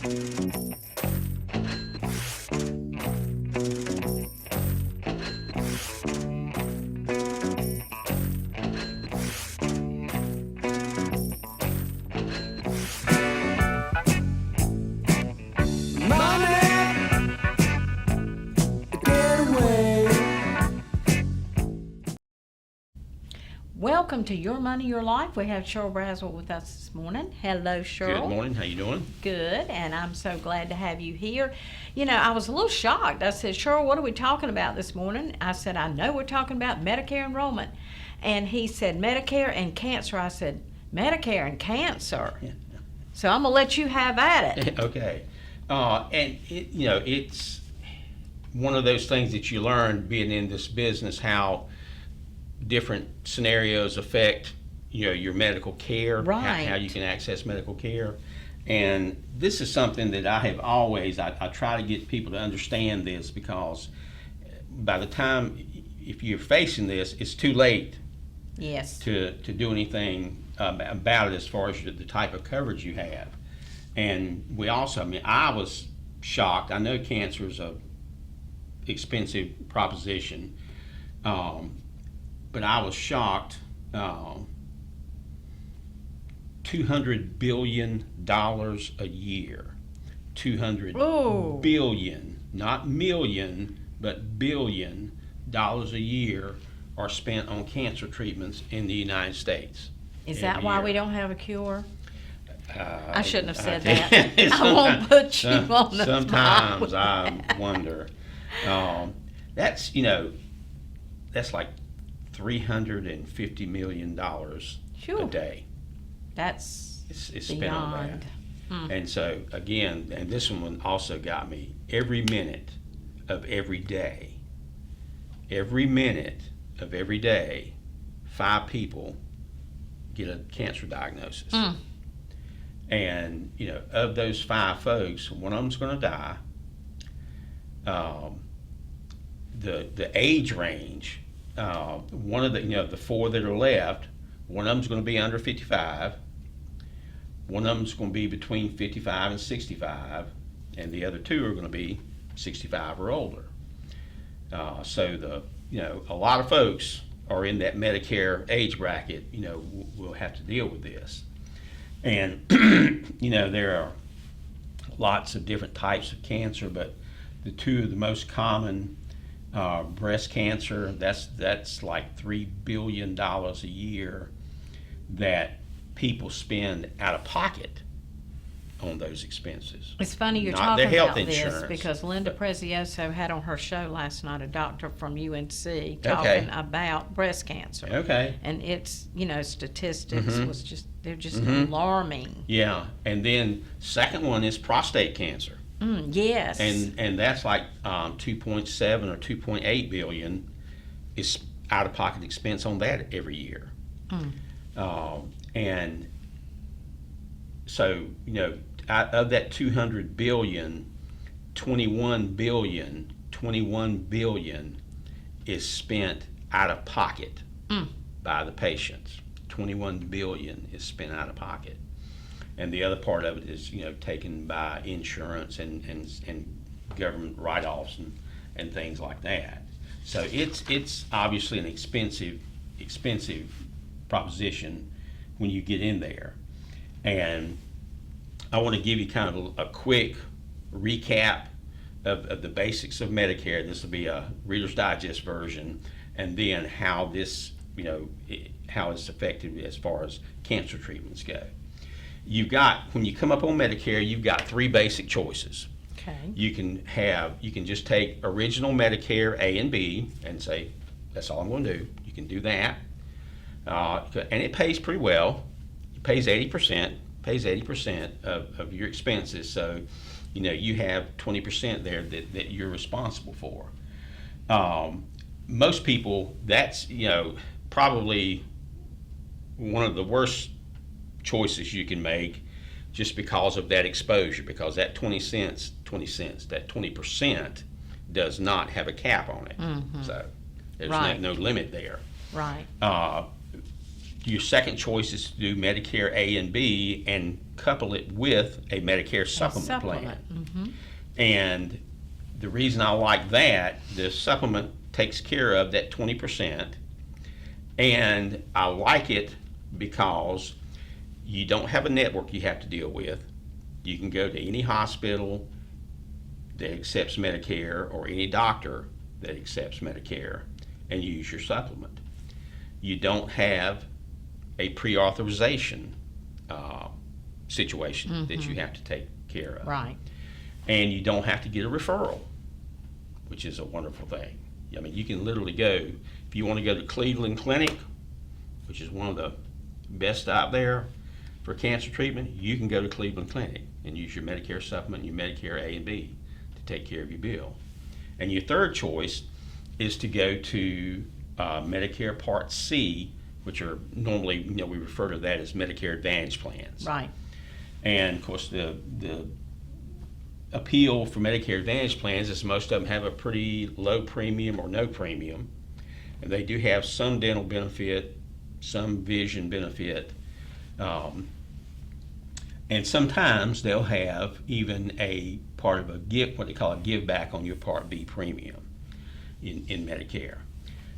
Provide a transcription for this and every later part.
Welcome to Your Money, Your Life. We have Sherrill Brawsell with us this morning. Hello, Sherrill. Good morning. How you doing? Good, and I'm so glad to have you here. You know, I was a little shocked. I said, Sherrill, what are we talking about this morning? I said, I know we're talking about Medicare enrollment. And he said, Medicare and cancer. I said, Medicare and cancer. Yeah. So I'm going to let you have at it. Okay. And, it's one of those things that you learn being in this business, how different scenarios affect, your medical care, right. how you can access medical care. And this is something that I have always, I try to get people to understand this, because by the time, if you're facing this, it's too late Yes. to do anything about it as far as the type of coverage you have. And we also, I was shocked. I know cancer is a expensive proposition, but I was shocked. $200 billion a year. 200 billion, not million, but billion dollars a year are spent on cancer treatments in the United States. Is that why we don't have a cure? I shouldn't have said that. I won't put you on the Sometimes I wonder. That's like $350 million a day. That's it's spent on that. And so again, and this one also got me. Every minute of every day, 5 people get a cancer diagnosis. And of those 5 folks, one of them's going to die. The age range, one of the 4 that are left, one of them's going to be under 55, one of them's going to be between 55 and 65, and the other 2 are going to be 65 or older. So a lot of folks are in that Medicare age bracket. Will have to deal with this. And there are lots of different types of cancer, but the 2 of the most common, breast cancer, that's like $3 billion a year that people spend out of pocket on those expenses. It's funny you're Not talking their health about insurance, this, because Linda Prezioso had on her show last night a doctor from UNC talking about breast cancer. Okay. And it's, statistics they're just alarming. Yeah, and then second one is prostate cancer. Yes. And that's like 2.7 or 2.8 billion is out of pocket expense on that every year. And so, out of that 200 billion, 21 billion is spent out of pocket by the patients. 21 billion is spent out of pocket. And the other part of it is, taken by insurance and government write-offs and things like that. So it's obviously an expensive proposition when you get in there. And I want to give you kind of a quick recap of the basics of Medicare. This will be a Reader's Digest version, and then how this, how it's effective as far as cancer treatments go. When you come up on Medicare, you've got 3 basic choices. Okay. You can just take original Medicare A and B and say, that's all I'm going to do. You can do that. And it pays pretty well. It pays 80% of your expenses. So, you have 20% there that you're responsible for. Most people, that's, probably one of the worst choices you can make, just because of that exposure, because that 20% does not have a cap on it. So there's no limit there. Right. Your second choice is to do Medicare A and B and couple it with a Medicare supplement plan. Mm-hmm. And the reason I like that, the supplement takes care of that 20%. And I like it because you don't have a network you have to deal with. You can go to any hospital that accepts Medicare or any doctor that accepts Medicare and use your supplement. You don't have a pre-authorization situation that you have to take care of. Right. And you don't have to get a referral, which is a wonderful thing. I mean, you can literally go, if you want to go to Cleveland Clinic, which is one of the best out there for cancer treatment, you can go to Cleveland Clinic and use your Medicare supplement and your Medicare A and B to take care of your bill. And your third choice is to go to Medicare Part C, which are normally, we refer to that as Medicare Advantage plans. Right. And of course, the appeal for Medicare Advantage plans is most of them have a pretty low premium or no premium, and they do have some dental benefit, some vision benefit, and sometimes they'll have even a part of what they call a give back on your Part B premium in Medicare.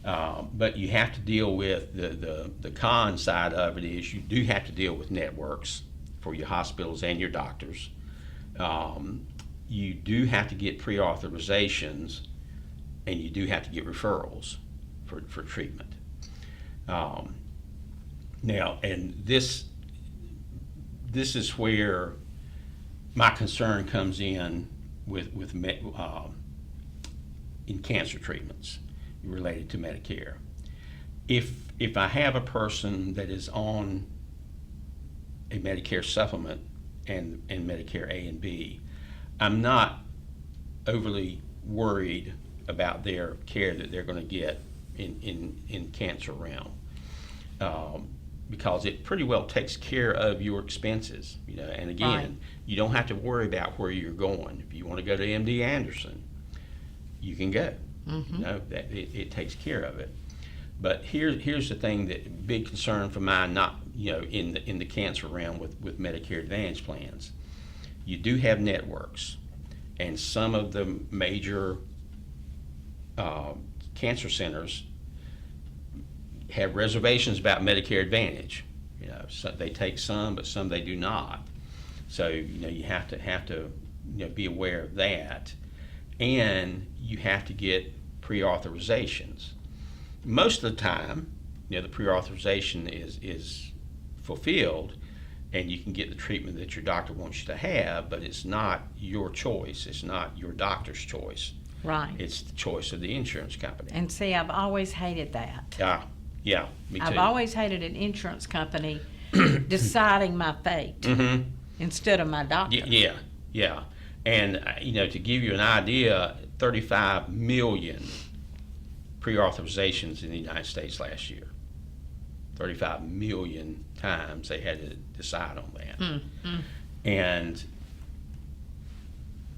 But you have to deal with the con side of it is you do have to deal with networks for your hospitals and your doctors. You do have to get pre-authorizations, and you do have to get referrals for treatment. Now, and this is where my concern comes in with in cancer treatments related to Medicare. If I have a person that is on a Medicare supplement and Medicare A and B, I'm not overly worried about their care that they're going to get in cancer realm, because it pretty well takes care of your expenses. And again, Right. You don't have to worry about where you're going. If you want to go to MD Anderson, you can go. Mm-hmm. That it takes care of it. But here's the thing, that big concern for mine, not in the cancer realm with Medicare Advantage plans. You do have networks, and some of the major cancer centers have reservations about Medicare Advantage. So they take some, but some they do not. So you have to be aware of that, and you have to get pre-authorizations. Most of the time, the pre-authorization is fulfilled, and you can get the treatment that your doctor wants you to have, but it's not your choice. It's not your doctor's choice. Right. It's the choice of the insurance company. And see, I've always hated that. Yeah, me too. I've always hated an insurance company deciding my fate Mm-hmm. instead of my doctor. Yeah. And, to give you an idea, 35 million pre-authorizations in the United States last year. 35 million times they had to decide on that. Mm-hmm. And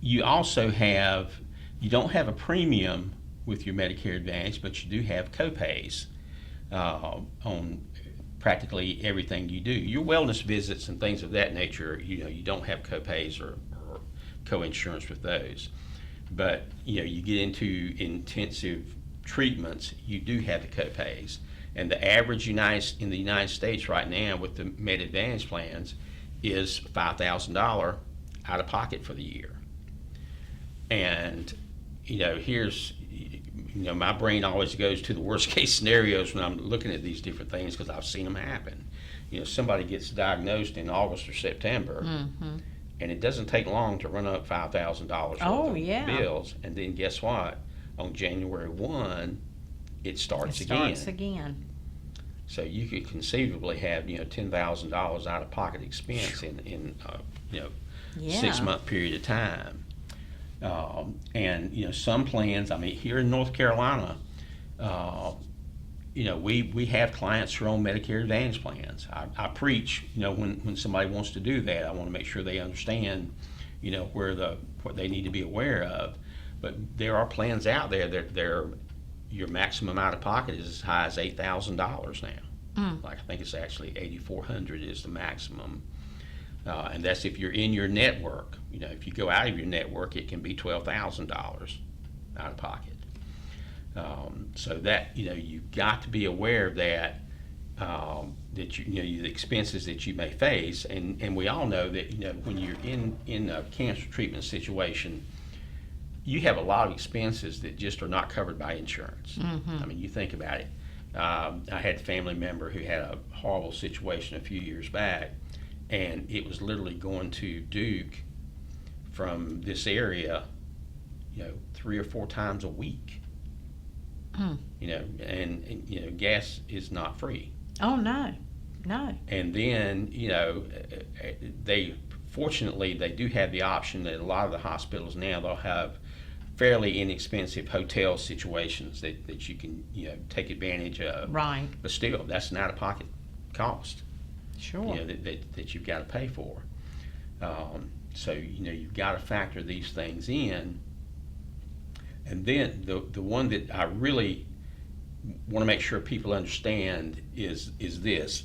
you also you don't have a premium with your Medicare Advantage, but you do have copays on practically everything you do. Your wellness visits and things of that nature, you don't have copays or co-insurance with those. But you get into intensive treatments, you do have the copays. And the average in the United States right now with the Med Advantage plans is $5,000 out of pocket for the year. And here's my brain always goes to the worst case scenarios when I'm looking at these different things, because I've seen them happen. Somebody gets diagnosed in August or September, Mm-hmm. and it doesn't take long to run up $5,000 Oh, worth of yeah. bills. And then guess what? On January 1, it starts again. So you could conceivably have $10,000 out of pocket expense in Yeah. 6-month period of time. And some plans, here in North Carolina, we have clients who are on Medicare Advantage plans. I preach, when somebody wants to do that, I want to make sure they understand, what they need to be aware of. But there are plans out there that your maximum out of pocket is as high as $8,000 now. Like I think it's actually 8,400 is the maximum. And that's if you're in your network. If you go out of your network, it can be $12,000 out of pocket. So that, you've got to be aware of that, that the expenses that you may face. And we all know that, when you're in a cancer treatment situation, you have a lot of expenses that just are not covered by insurance. I mean, you think about it. I had a family member who had a horrible situation a few years back, and it was literally going to Duke from this area, 3 or 4 times a week. And gas is not free. Oh, no. And then, fortunately, they do have the option that a lot of the hospitals now, they'll have fairly inexpensive hotel situations that you can, take advantage of. Right. But still, that's an out-of-pocket cost. Sure. That you've got to pay for. So, you've got to factor these things in. And then the one that I really want to make sure people understand is this.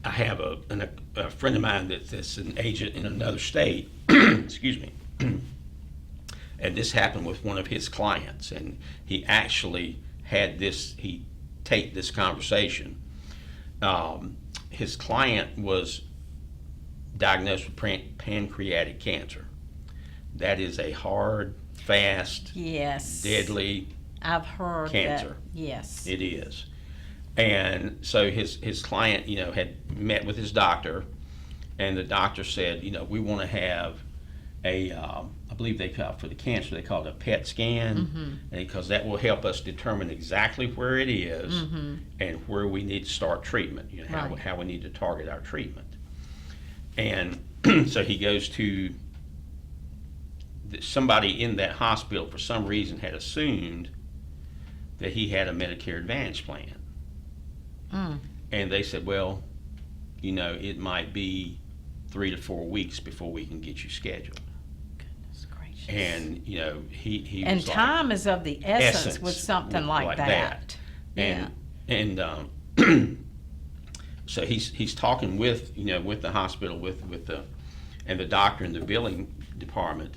I have a friend of mine that's an agent in another state. Excuse me. And this happened with one of his clients, and he actually had he taped this conversation. His client was diagnosed with pancreatic cancer. That is a hard, fast, yes, deadly I've heard cancer. That. Yes, it is. And so his client, had met with his doctor, and the doctor said, we want to have I believe they call for the cancer, they call it a PET scan, because that will help us determine exactly where it is and where we need to start treatment, how we need to target our treatment. And so he goes to somebody in that hospital, for some reason, had assumed that he had a Medicare Advantage plan. And they said, well, it might be 3 to 4 weeks before we can get you scheduled. Goodness gracious. And, he and was time like, is of the essence with something like that. And, yeah. and so he's talking with the hospital, with the doctor in the billing department,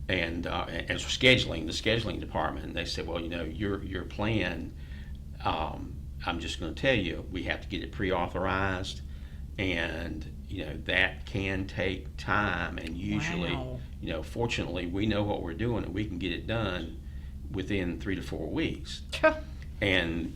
and the scheduling department. And they said, well, your plan, I'm just going to tell you, we have to get it pre-authorized, and that can take time. And usually, wow. Fortunately, we know what we're doing, and we can get it done within 3 to 4 weeks. And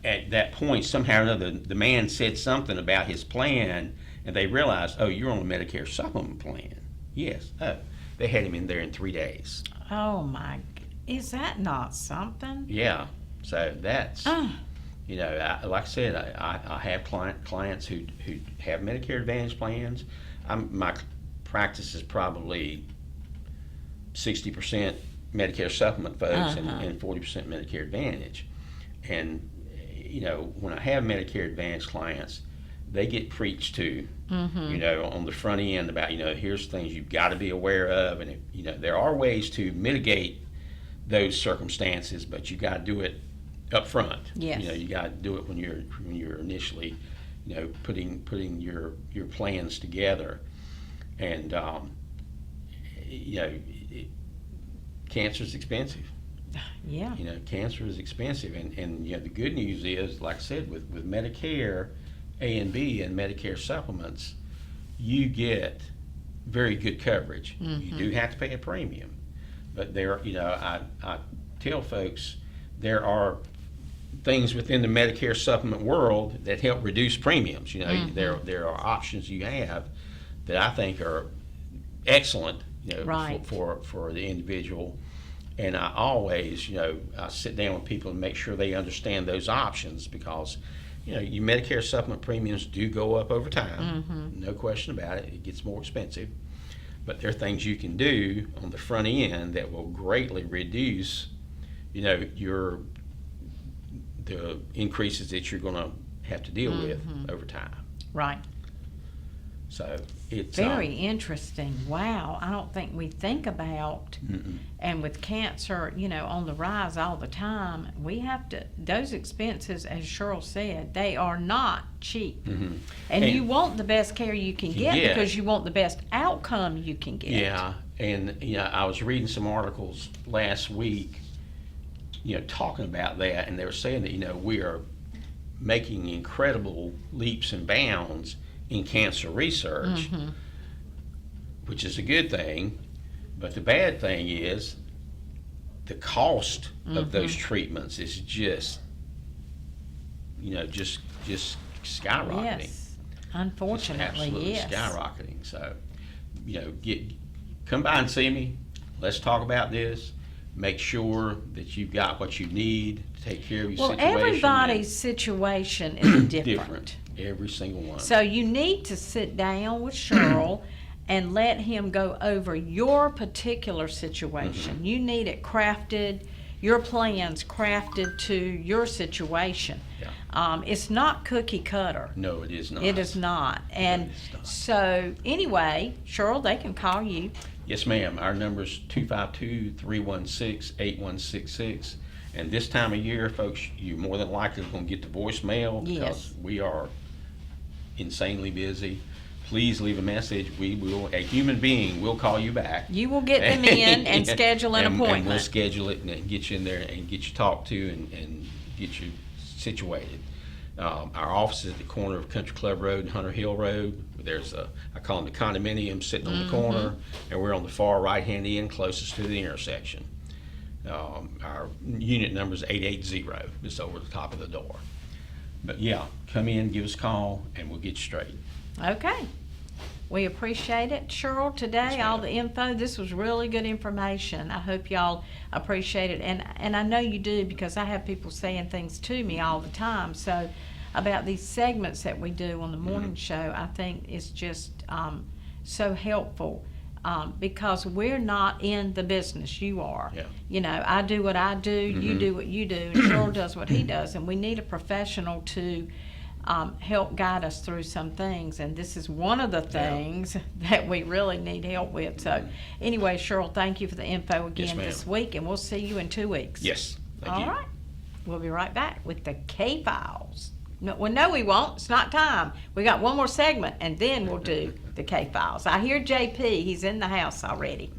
at that point, somehow or another, the man said something about his plan, and they realized, oh, you're on a Medicare supplement plan. Yes. Oh, they had him in there in 3 days. Oh my! Is that not something? Yeah. So that's, like I said, I have clients who have Medicare Advantage plans. My practice is probably 60% Medicare supplement folks and 40% Medicare Advantage. And, when I have Medicare Advantage clients, they get preached to, on the front end about, here's things you've got to be aware of. And, there are ways to mitigate those circumstances, but you got to do it up front. Yes. You got to do it when you're initially, putting your plans together. And, cancer is expensive. Yeah. Cancer is expensive, and the good news is, like I said, with Medicare A and B and Medicare supplements, you get very good coverage. You do have to pay a premium, but I tell folks there are things within the Medicare supplement world that help reduce premiums. There are options you have that I think are excellent, right. for the individual. And I always, I sit down with people and make sure they understand those options, because, your Medicare supplement premiums do go up over time. No question about it. It gets more expensive. But there are things you can do on the front end that will greatly reduce, the increases that you're going to have to deal with over time. Right. So it's Very interesting. Wow. I don't think we think about, mm-mm. and with cancer, on the rise all the time, we have to, those expenses, as Sherrill said, they are not cheap. Mm-hmm. And you want the best care you can get Yeah. because you want the best outcome you can get. Yeah, and I was reading some articles last week, talking about that, and they were saying that we are making incredible leaps and bounds in cancer research, Mm-hmm. which is a good thing. But the bad thing is the cost of those treatments is just skyrocketing. Yes. Unfortunately, Just absolutely yes. skyrocketing. So, come by and see me. Let's talk about this. Make sure that you've got what you need to take care of your Well, situation. everybody's situation is different. Every single one. So you need to sit down with Sherrill and let him go over your particular situation. Mm-hmm. You need it crafted, your plans crafted to your situation. Yeah. It's not cookie cutter. No, it is not. It is not. And It is not. so anyway, Sherrill, they can call you. Yes, ma'am. Our number is 252-316-8166. And this time of year, folks, you more than likely going to get the voicemail because Yes. we are insanely busy. Please leave a message. A human being will call you back. You will get them in and schedule an appointment. And we'll schedule it and get you in there and get you talked to and get you situated. Our office is at the corner of Country Club Road and Hunter Hill Road. There's I call them the condominium sitting on the corner, and we're on the far right-hand end closest to the intersection. Our unit number is 880. It's over the top of the door. But yeah, come in, give us a call, and we'll get you straight. Okay. We appreciate it, Sherrill, today, Yes, all ma'am. the info. This was really good information. I hope y'all appreciate it. And I know you do because I have people saying things to me all the time. So about these segments that we do on the morning show, I think is just so helpful because we're not in the business. You are. Yeah. I do what I do, you do what you do, and Sherrill does what he does. And we need a professional to help guide us through some things, and this is one of the things that we really need help with. So anyway, Sherrill, thank you for the info again ma'am. this week, and we'll see you in 2 weeks. Yes. Thank All you. right. We'll be right back with the K-Files. No, well, no, we won't. It's not time. We got one more segment, and then we'll do the K-Files. I hear JP. He's in the house already.